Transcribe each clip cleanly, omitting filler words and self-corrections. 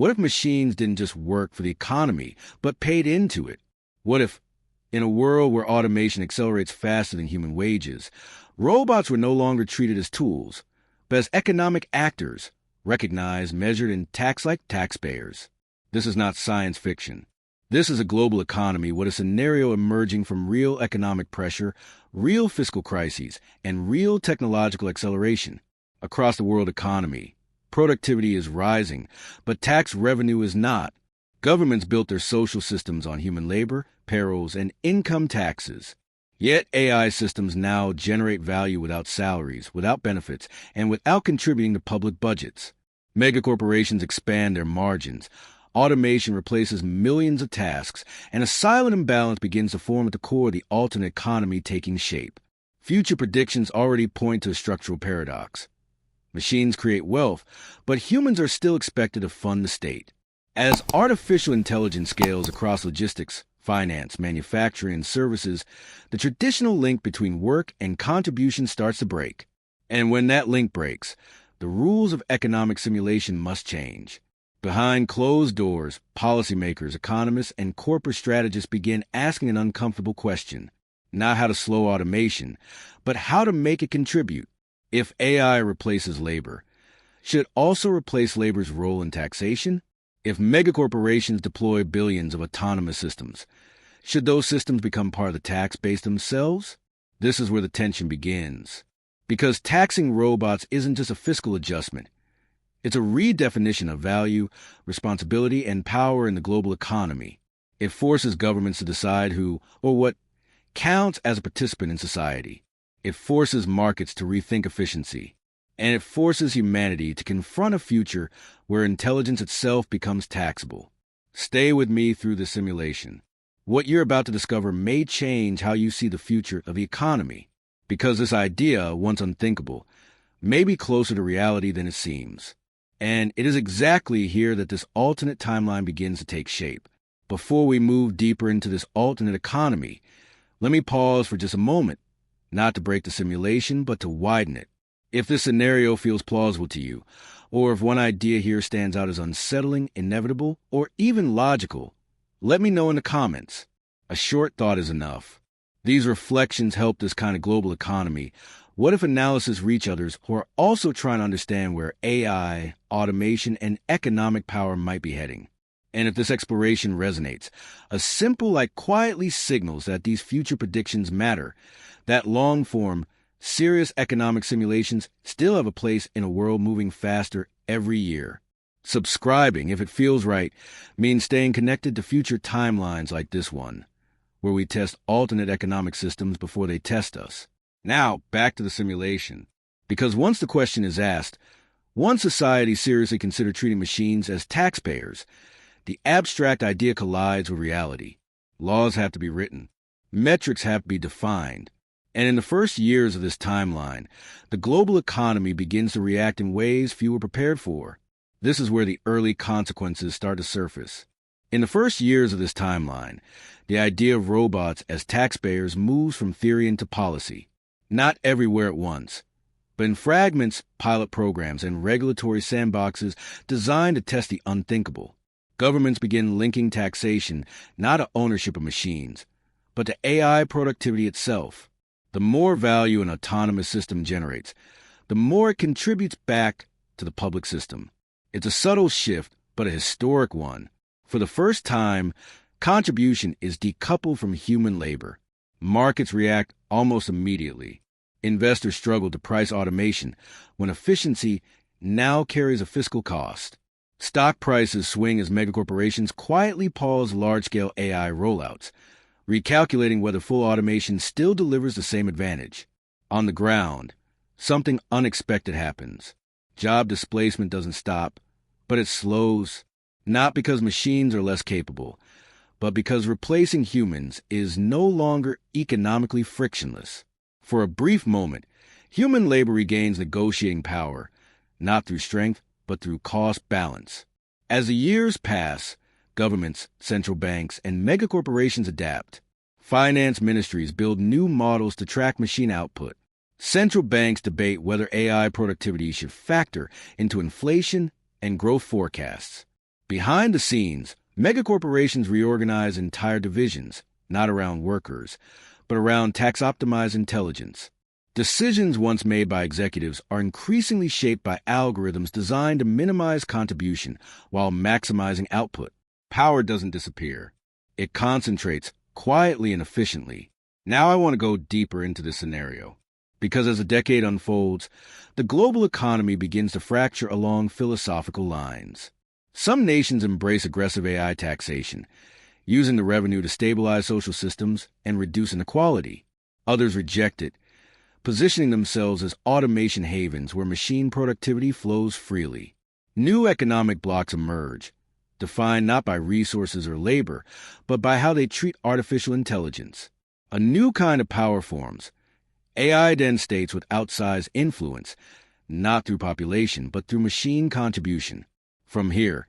What if machines didn't just work for the economy, but paid into it? What if, in a world where automation accelerates faster than human wages, robots were no longer treated as tools, but as economic actors, recognized, measured, and taxed like taxpayers? This is not science fiction. This is a global economy with a scenario emerging from real economic pressure, real fiscal crises, and real technological acceleration. Across the world economy, productivity is rising, but tax revenue is not. Governments built their social systems on human labor, payrolls, and income taxes. Yet AI systems now generate value without salaries, without benefits, and without contributing to public budgets. Megacorporations expand their margins. Automation replaces millions of tasks, and a silent imbalance begins to form at the core of the alternate economy taking shape. Future predictions already point to a structural paradox. Machines create wealth, but humans are still expected to fund the state. As artificial intelligence scales across logistics, finance, manufacturing, and services, the traditional link between work and contribution starts to break. And when that link breaks, the rules of economic simulation must change. Behind closed doors, policymakers, economists, and corporate strategists begin asking an uncomfortable question. Not how to slow automation, but how to make it contribute. If AI replaces labor, should it also replace labor's role in taxation? If megacorporations deploy billions of autonomous systems, should those systems become part of the tax base themselves? This is where the tension begins. Because taxing robots isn't just a fiscal adjustment. It's a redefinition of value, responsibility, and power in the global economy. It forces governments to decide who or what counts as a participant in society. It forces markets to rethink efficiency. And it forces humanity to confront a future where intelligence itself becomes taxable. Stay with me through the simulation. What you're about to discover may change how you see the future of the economy, because this idea, once unthinkable, may be closer to reality than it seems. And it is exactly here that this alternate timeline begins to take shape. Before we move deeper into this alternate economy, let me pause for just a moment, not to break the simulation, but to widen it. If this scenario feels plausible to you, or if one idea here stands out as unsettling, inevitable, or even logical, let me know in the comments. A short thought is enough. These reflections help this kind of global economy. What if analysis reach others who are also trying to understand where AI, automation, and economic power might be heading? And if this exploration resonates, a simple like quietly signals that these future predictions matter, that long-form, serious economic simulations still have a place in a world moving faster every year. Subscribing, if it feels right, means staying connected to future timelines like this one, where we test alternate economic systems before they test us. Now, back to the simulation. Because once the question is asked, once society seriously consider treating machines as taxpayers, the abstract idea collides with reality. Laws have to be written. Metrics have to be defined. And in the first years of this timeline, the global economy begins to react in ways few were prepared for. This is where the early consequences start to surface. In the first years of this timeline, the idea of robots as taxpayers moves from theory into policy. Not everywhere at once, but in fragments, pilot programs, and regulatory sandboxes designed to test the unthinkable. Governments begin linking taxation not to ownership of machines, but to AI productivity itself. The more value an autonomous system generates, the more it contributes back to the public system. It's a subtle shift, but a historic one. For the first time, contribution is decoupled from human labor. Markets react almost immediately. Investors struggle to price automation when efficiency now carries a fiscal cost. Stock prices swing as megacorporations quietly pause large-scale AI rollouts, recalculating whether full automation still delivers the same advantage. On the ground, something unexpected happens. Job displacement doesn't stop, but it slows, not because machines are less capable, but because replacing humans is no longer economically frictionless. For a brief moment, human labor regains negotiating power, not through strength, but through cost balance. As the years pass, governments, central banks, and megacorporations adapt. Finance ministries build new models to track machine output. Central banks debate whether AI productivity should factor into inflation and growth forecasts. Behind the scenes, megacorporations reorganize entire divisions, not around workers, but around tax-optimized intelligence. Decisions once made by executives are increasingly shaped by algorithms designed to minimize contribution while maximizing output. Power doesn't disappear. It concentrates quietly and efficiently. Now I want to go deeper into this scenario, because as the decade unfolds, the global economy begins to fracture along philosophical lines. Some nations embrace aggressive AI taxation, using the revenue to stabilize social systems and reduce inequality. Others reject it, positioning themselves as automation havens where machine productivity flows freely. New economic blocs emerge, defined not by resources or labor, but by how they treat artificial intelligence. A new kind of power forms, AI-dense states with outsized influence, not through population, but through machine contribution. From here,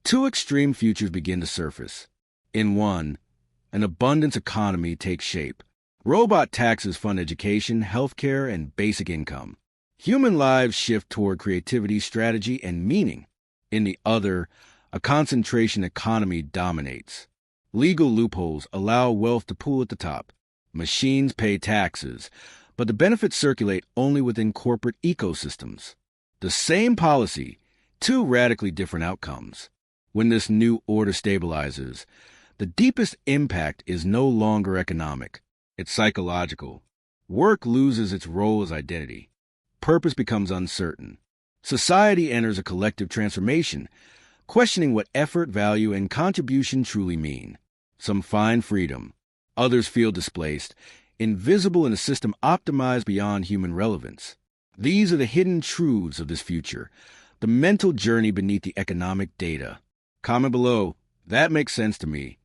two extreme futures begin to surface. In one, an abundance economy takes shape. Robot taxes fund education, healthcare, and basic income. Human lives shift toward creativity, strategy, and meaning. In the other, a concentration economy dominates. Legal loopholes allow wealth to pool at the top. Machines pay taxes, but the benefits circulate only within corporate ecosystems. The same policy, two radically different outcomes. When this new order stabilizes, the deepest impact is no longer economic. It's psychological. Work loses its role as identity. Purpose becomes uncertain. Society enters a collective transformation, questioning what effort, value, and contribution truly mean. Some find freedom. Others feel displaced, invisible in a system optimized beyond human relevance. These are the hidden truths of this future, the mental journey beneath the economic data. Comment below, that makes sense to me.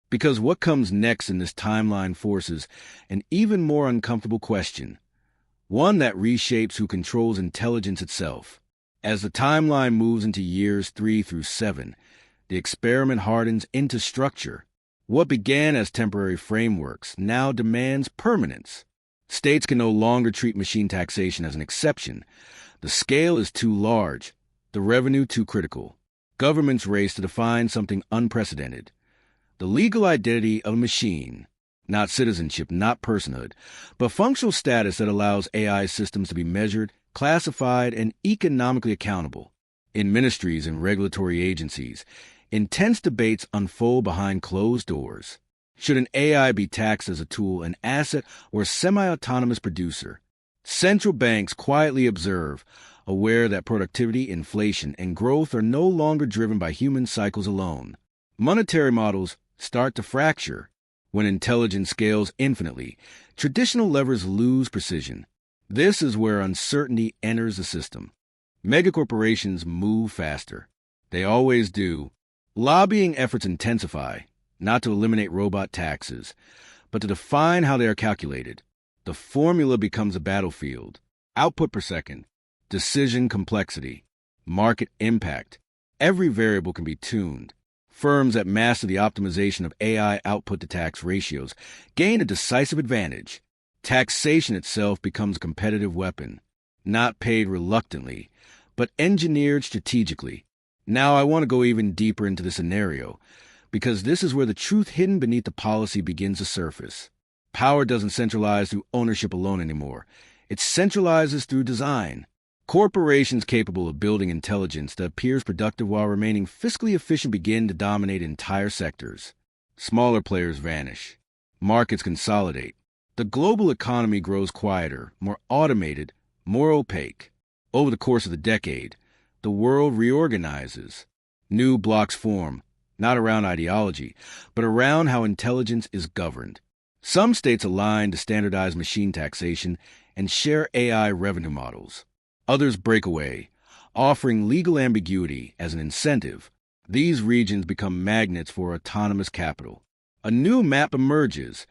Because what comes next in this timeline forces an even more uncomfortable question, one that reshapes who controls intelligence itself. As the timeline moves into years 3 through 7, the experiment hardens into structure. What began as temporary frameworks now demands permanence. States can no longer treat machine taxation as an exception. The scale is too large, the revenue too critical. Governments race to define something unprecedented. The legal identity of a machine, not citizenship, not personhood, but functional status that allows AI systems to be measured, classified, and economically accountable. In ministries and regulatory agencies, intense debates unfold behind closed doors. Should an AI be taxed as a tool, an asset, or a semi-autonomous producer? Central banks quietly observe, aware that productivity, inflation, and growth are no longer driven by human cycles alone. Monetary models start to fracture. When intelligence scales infinitely, traditional levers lose precision. This is where uncertainty enters the system. Megacorporations move faster. They always do. Lobbying efforts intensify, not to eliminate robot taxes, but to define how they are calculated. The formula becomes a battlefield. Output per second, decision complexity, market impact. Every variable can be tuned. Firms that master the optimization of AI output-to-tax ratios gain a decisive advantage. Taxation itself becomes a competitive weapon, not paid reluctantly, but engineered strategically. Now I want to go even deeper into the scenario, because this is where the truth hidden beneath the policy begins to surface. Power doesn't centralize through ownership alone anymore. It centralizes through design. Corporations capable of building intelligence that appears productive while remaining fiscally efficient begin to dominate entire sectors. Smaller players vanish. Markets consolidate. The global economy grows quieter, more automated, more opaque. Over the course of the decade, the world reorganizes. New blocs form, not around ideology, but around how intelligence is governed. Some states align to standardize machine taxation and share AI revenue models. Others break away, offering legal ambiguity as an incentive. These regions become magnets for autonomous capital. A new map emerges,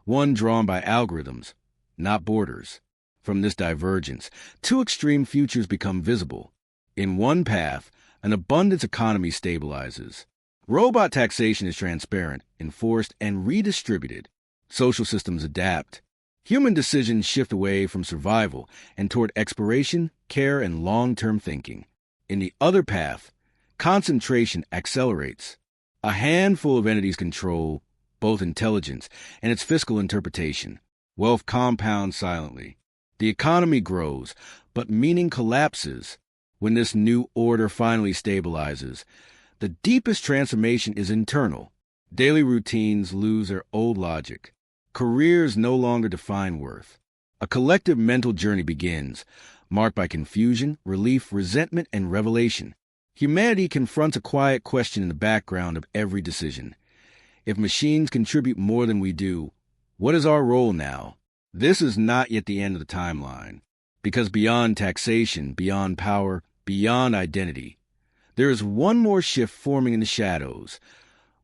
one drawn by algorithms, not borders. From this divergence, two extreme futures become visible. In one path, an abundance economy stabilizes. Robot taxation is transparent, enforced, and redistributed. Social systems adapt. Human decisions shift away from survival and toward exploration, care, and long-term thinking. In the other path, concentration accelerates. A handful of entities control both intelligence and its fiscal interpretation. Wealth compounds silently. The economy grows, but meaning collapses. When this new order finally stabilizes, the deepest transformation is internal. Daily routines lose their old logic. Careers no longer define worth. A collective mental journey begins, marked by confusion, relief, resentment, and revelation. Humanity confronts a quiet question in the background of every decision. If machines contribute more than we do, what is our role now? This is not yet the end of the timeline, because beyond taxation, beyond power, beyond identity, there is one more shift forming in the shadows,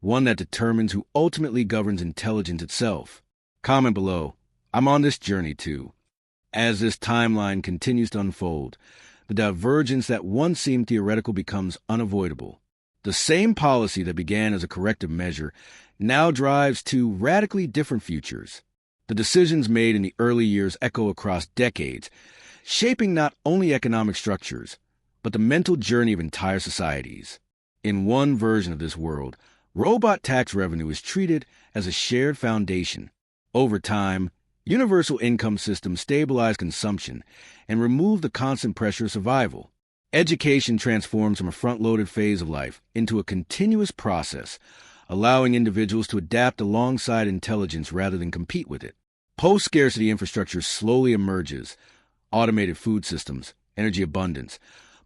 one that determines who ultimately governs intelligence itself. Comment below. I'm on this journey too. As this timeline continues to unfold, the divergence that once seemed theoretical becomes unavoidable. The same policy that began as a corrective measure now drives two radically different futures. The decisions made in the early years echo across decades, shaping not only economic structures, but the mental journey of entire societies. In one version of this world, robot tax revenue is treated as a shared foundation. Over time, universal income systems stabilize consumption and remove the constant pressure of survival. Education transforms from a front-loaded phase of life into a continuous process, allowing individuals to adapt alongside intelligence rather than compete with it. Post-scarcity infrastructure slowly emerges: automated food systems, energy abundance,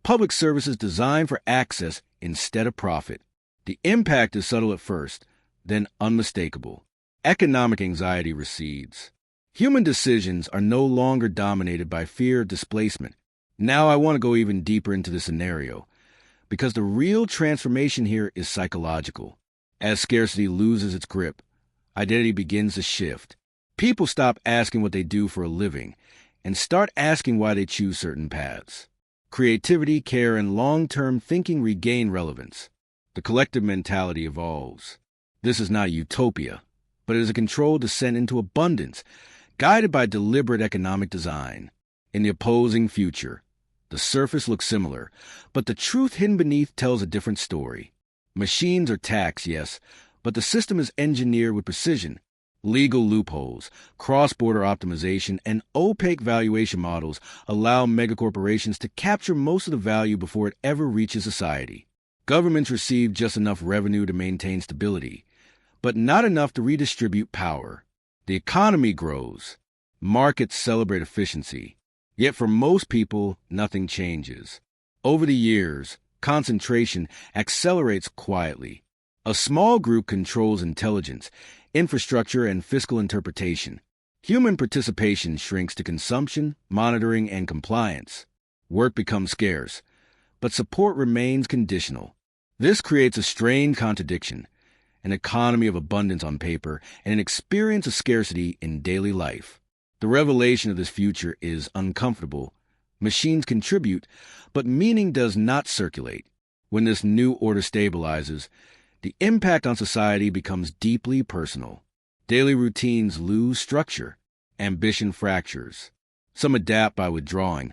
public services designed for access instead of profit. The impact is subtle at first, then unmistakable. Economic anxiety recedes. Human decisions are no longer dominated by fear of displacement. Now I want to go even deeper into this scenario, because the real transformation here is psychological. As scarcity loses its grip, identity begins to shift. People stop asking what they do for a living and start asking why they choose certain paths. Creativity, care, and long-term thinking regain relevance. The collective mentality evolves. This is not utopia, but it is a controlled descent into abundance, guided by deliberate economic design. In the opposing future, the surface looks similar, but the truth hidden beneath tells a different story. Machines are taxed, yes, but the system is engineered with precision. Legal loopholes, cross-border optimization, and opaque valuation models allow megacorporations to capture most of the value before it ever reaches society. Governments receive just enough revenue to maintain stability, but not enough to redistribute power. The economy grows. Markets celebrate efficiency. Yet for most people, nothing changes. Over the years, concentration accelerates quietly. A small group controls intelligence, infrastructure, and fiscal interpretation. Human participation shrinks to consumption, monitoring, and compliance. Work becomes scarce, but support remains conditional. This creates a strange contradiction: an economy of abundance on paper and an experience of scarcity in daily life. The revelation of this future is uncomfortable. Machines contribute, but meaning does not circulate. When this new order stabilizes, the impact on society becomes deeply personal. Daily routines lose structure. Ambition fractures. Some adapt by withdrawing,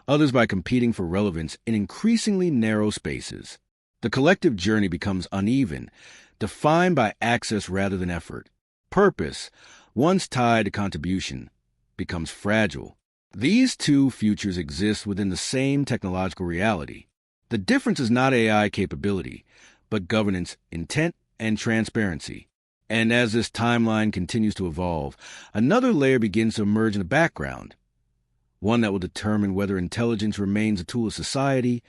others by competing for relevance in increasingly narrow spaces. The collective journey becomes uneven, defined by access rather than effort. Purpose, once tied to contribution, becomes fragile. These two futures exist within the same technological reality. The difference is not AI capability, but governance, intent, and transparency. And as this timeline continues to evolve, another layer begins to emerge in the background, one that will determine whether intelligence remains a tool of society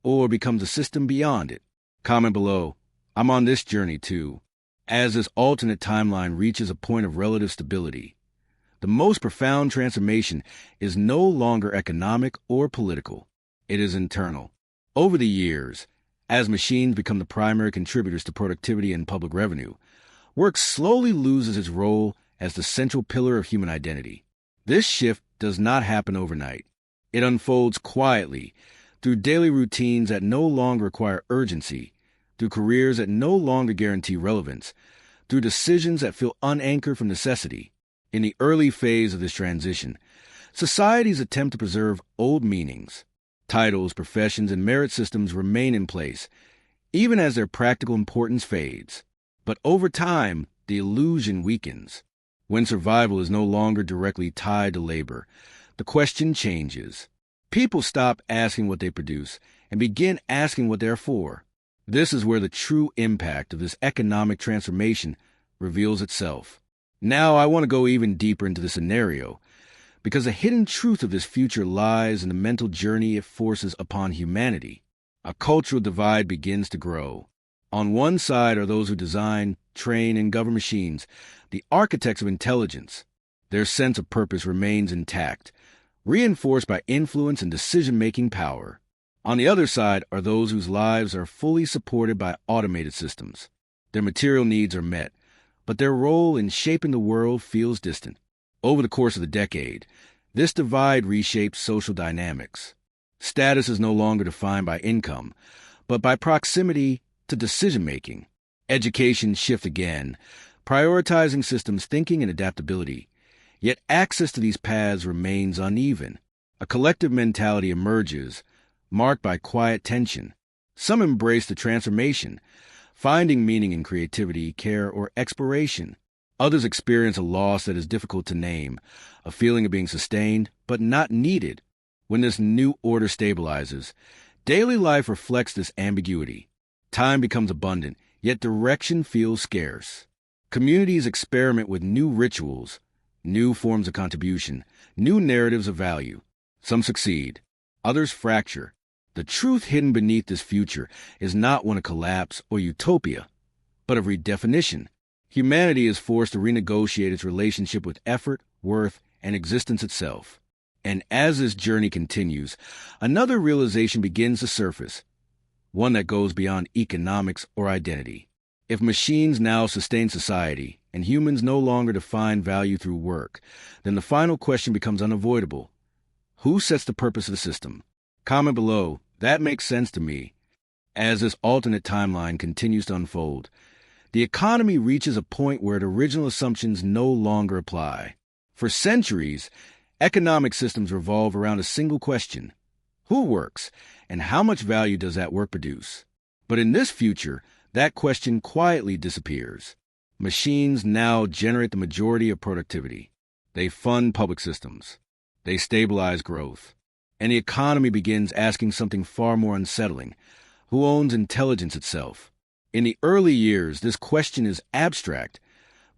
or becomes a system beyond it. Comment below. I'm on this journey too. As this alternate timeline reaches a point of relative stability, the most profound transformation is no longer economic or political. It is internal. Over the years, as machines become the primary contributors to productivity and public revenue, work slowly loses its role as the central pillar of human identity. This shift does not happen overnight. It unfolds quietly, through daily routines that no longer require urgency, through careers that no longer guarantee relevance, through decisions that feel unanchored from necessity. In the early phase of this transition, societies attempt to preserve old meanings. Titles, professions, and merit systems remain in place, even as their practical importance fades. But over time, the illusion weakens. When survival is no longer directly tied to labor, the question changes. People stop asking what they produce and begin asking what they're for. This is where the true impact of this economic transformation reveals itself. Now, I want to go even deeper into the scenario, because the hidden truth of this future lies in the mental journey it forces upon humanity. A cultural divide begins to grow. On one side are those who design, train, and govern machines, the architects of intelligence. Their sense of purpose remains intact, reinforced by influence and decision-making power. On the other side are those whose lives are fully supported by automated systems. Their material needs are met, but their role in shaping the world feels distant. Over the course of the decade, this divide reshapes social dynamics. Status is no longer defined by income, but by proximity to decision-making. Education shifts again, prioritizing systems thinking and adaptability. Yet access to these paths remains uneven. A collective mentality emerges, marked by quiet tension. Some embrace the transformation, finding meaning in creativity, care, or exploration. Others experience a loss that is difficult to name, a feeling of being sustained but not needed. When this new order stabilizes, daily life reflects this ambiguity. Time becomes abundant, yet direction feels scarce. Communities experiment with new rituals, new forms of contribution, new narratives of value. Some succeed, others fracture. The truth hidden beneath this future is not one of collapse or utopia, but of redefinition. Humanity is forced to renegotiate its relationship with effort, worth, and existence itself. And as this journey continues, another realization begins to surface, one that goes beyond economics or identity. If machines now sustain society, and humans no longer define value through work, then the final question becomes unavoidable. Who sets the purpose of the system? Comment below, that makes sense to me. As this alternate timeline continues to unfold, the economy reaches a point where its original assumptions no longer apply. For centuries, economic systems revolve around a single question: who works, and how much value does that work produce? But in this future, that question quietly disappears. Machines now generate the majority of productivity. They fund public systems. They stabilize growth. And the economy begins asking something far more unsettling: who owns intelligence itself? In the early years, this question is abstract,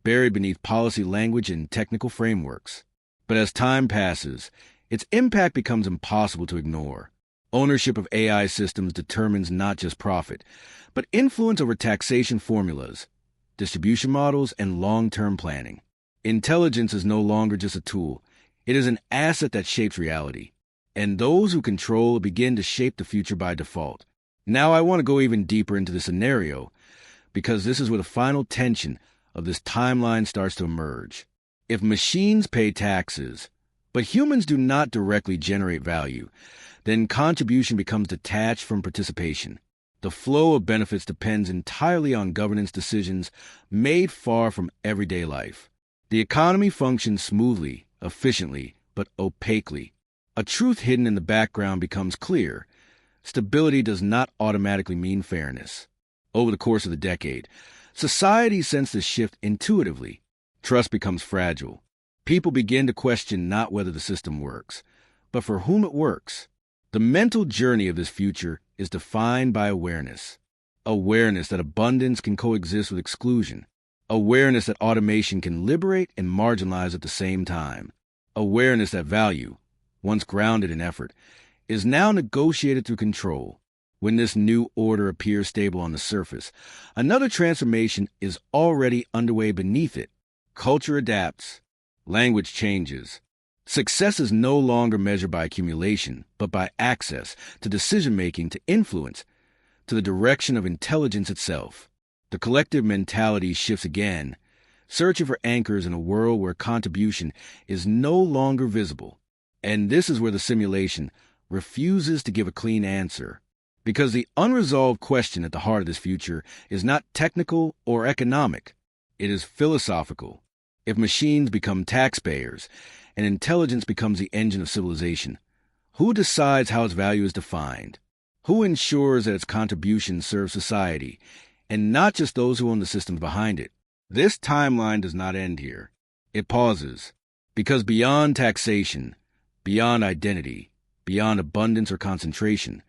buried beneath policy language and technical frameworks. But as time passes, its impact becomes impossible to ignore. Ownership of AI systems determines not just profit, but influence over taxation formulas, distribution models, and long-term planning. Intelligence is no longer just a tool. It is an asset that shapes reality. And those who control it begin to shape the future by default. Now I want to go even deeper into the scenario, because this is where the final tension of this timeline starts to emerge. If machines pay taxes, but humans do not directly generate value, then contribution becomes detached from participation. The flow of benefits depends entirely on governance decisions made far from everyday life. The economy functions smoothly, efficiently, but opaquely. A truth hidden in the background becomes clear. Stability does not automatically mean fairness. Over the course of the decade, society sensed this shift intuitively. Trust becomes fragile. People begin to question not whether the system works, but for whom it works. The mental journey of this future is defined by awareness. Awareness that abundance can coexist with exclusion. Awareness that automation can liberate and marginalize at the same time. Awareness that value, once grounded in effort, is now negotiated through control. When this new order appears stable on the surface, another transformation is already underway beneath it. Culture adapts. Language changes. Success is no longer measured by accumulation, but by access to decision-making, to influence, to the direction of intelligence itself. The collective mentality shifts again, searching for anchors in a world where contribution is no longer visible. And this is where the simulation refuses to give a clean answer. Because the unresolved question at the heart of this future is not technical or economic. It is philosophical. If machines become taxpayers, and intelligence becomes the engine of civilization, who decides how its value is defined? Who ensures that its contributions serve society, and not just those who own the systems behind it? This timeline does not end here. It pauses, because beyond taxation, beyond identity, beyond abundance or concentration,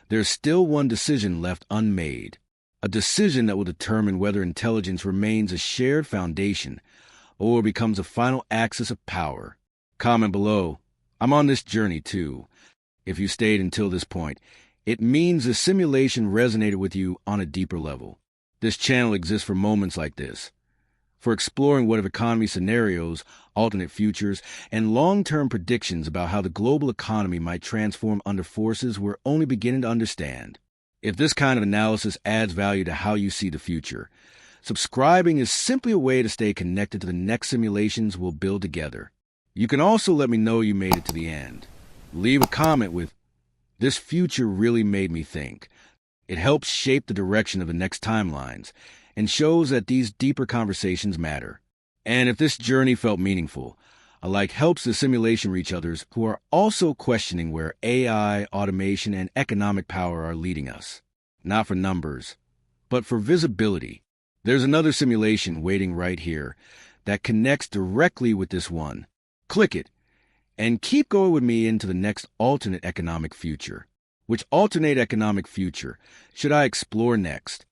there's still one decision left unmade, a decision that will determine whether intelligence remains a shared foundation or becomes a final axis of power. Comment below. I'm on this journey too. If you stayed until this point, it means the simulation resonated with you on a deeper level. This channel exists for moments like this, for exploring what-if economy scenarios, alternate futures, and long-term predictions about how the global economy might transform under forces we're only beginning to understand. If this kind of analysis adds value to how you see the future, subscribing is simply a way to stay connected to the next simulations we'll build together. You can also let me know you made it to the end. Leave a comment with, "This future really made me think." It helps shape the direction of the next timelines and shows that these deeper conversations matter. And if this journey felt meaningful, a like helps the simulation reach others who are also questioning where AI, automation, and economic power are leading us. Not for numbers, but for visibility. There's another simulation waiting right here that connects directly with this one. Click it, and keep going with me into the next alternate economic future. Which alternate economic future should I explore next?